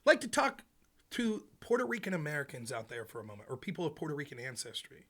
I'd like to talk to Puerto Rican Americans out there for a moment, or people of Puerto Rican ancestry.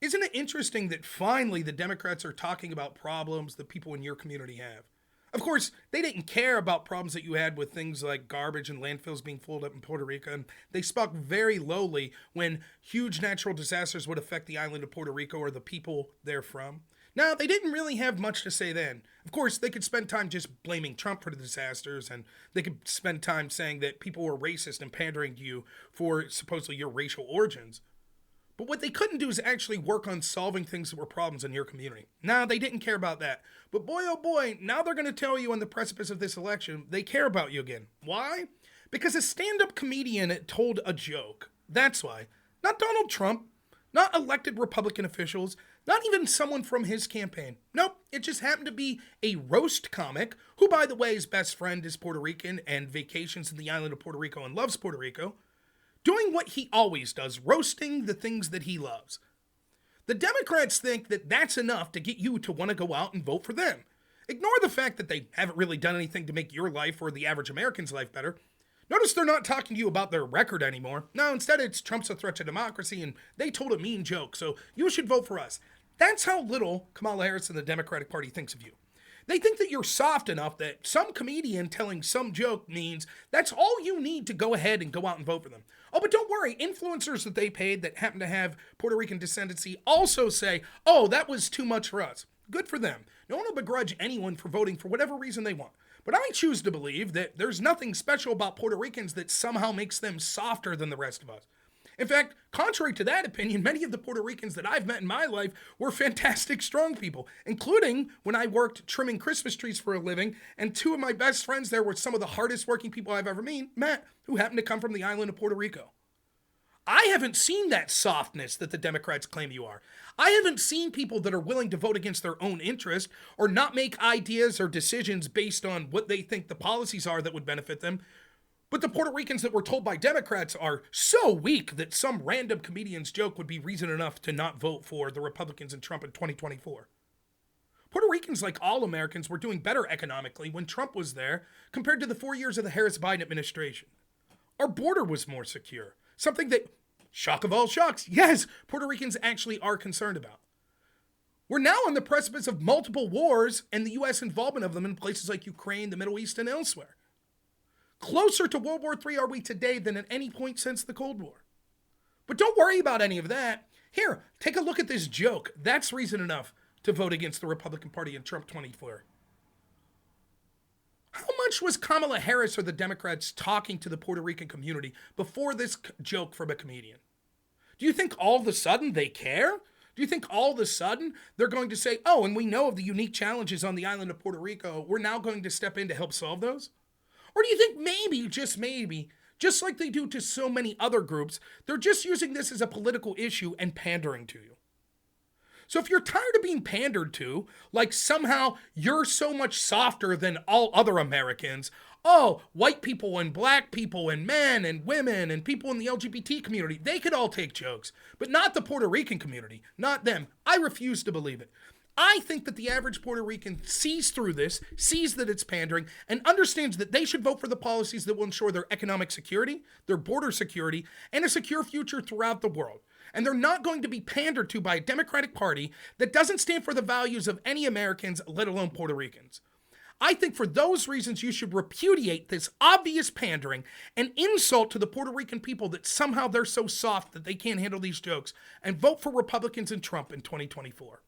Isn't it interesting that finally the Democrats are talking about problems that people in your community have? Of course, they didn't care about problems that you had with things like garbage and landfills being filled up in Puerto Rico, and they spoke very lowly when huge natural disasters would affect the island of Puerto Rico or the people therefrom. Now, they didn't really have much to say then. Of course, they could spend time just blaming Trump for the disasters, and they could spend time saying that people were racist and pandering to you for supposedly your racial origins. But what they couldn't do is actually work on solving things that were problems in your community. Now, they didn't care about that. But boy, oh boy, now they're going to tell you on the precipice of this election, they care about you again. Why? Because a stand-up comedian told a joke. That's why. Not Donald Trump, not elected Republican officials, not even someone from his campaign. Nope, it just happened to be a roast comic, who, by the way, his best friend is Puerto Rican and vacations in the island of Puerto Rico and loves Puerto Rico, doing what he always does, roasting the things that he loves. The Democrats think that that's enough to get you to want to go out and vote for them. Ignore the fact that they haven't really done anything to make your life or the average American's life better. Notice they're not talking to you about their record anymore. No, instead it's Trump's a threat to democracy and they told a mean joke, so you should vote for us. That's how little Kamala Harris and the Democratic Party thinks of you. They think that you're soft enough that some comedian telling some joke means that's all you need to go ahead and go out and vote for them. Oh, but don't worry, influencers that they paid that happen to have Puerto Rican descendancy also say, oh, that was too much for us. Good for them. No one will begrudge anyone for voting for whatever reason they want. But I choose to believe that there's nothing special about Puerto Ricans that somehow makes them softer than the rest of us. In fact, contrary to that opinion, many of the Puerto Ricans that I've met in my life were fantastic, strong people, including when I worked trimming Christmas trees for a living, and two of my best friends there were some of the hardest working people I've ever met, who happened to come from the island of Puerto Rico. I haven't seen that softness that the Democrats claim you are. I haven't seen people that are willing to vote against their own interest or not make ideas or decisions based on what they think the policies are that would benefit them. But the Puerto Ricans that were told by Democrats are so weak that some random comedian's joke would be reason enough to not vote for the Republicans and Trump in 2024. Puerto Ricans, like all Americans, were doing better economically when Trump was there compared to the 4 years of the Harris-Biden administration. Our border was more secure, something that, shock of all shocks, yes, Puerto Ricans actually are concerned about. We're now on the precipice of multiple wars and the U.S. involvement of them in places like Ukraine, the Middle East, and elsewhere. Closer to World War III are we today than at any point since the Cold War. But don't worry about any of that. Here, take a look at this joke. That's reason enough to vote against the Republican Party in Trump 24. How much was Kamala Harris or the Democrats talking to the Puerto Rican community before this joke from a comedian? Do you think all of a sudden they care? Do you think all of a sudden they're going to say, oh, and we know of the unique challenges on the island of Puerto Rico, we're now going to step in to help solve those? Or do you think maybe, just maybe, just like they do to so many other groups, they're just using this as a political issue and pandering to you? So if you're tired of being pandered to, like somehow you're so much softer than all other Americans, oh, white people and black people and men and women and people in the LGBT community, they could all take jokes, but not the Puerto Rican community, not them. I refuse to believe it. I think that the average Puerto Rican sees through this, sees that it's pandering, and understands that they should vote for the policies that will ensure their economic security, their border security, and a secure future throughout the world. And they're not going to be pandered to by a Democratic Party that doesn't stand for the values of any Americans, let alone Puerto Ricans. I think for those reasons, you should repudiate this obvious pandering and insult to the Puerto Rican people that somehow they're so soft that they can't handle these jokes, and vote for Republicans and Trump in 2024.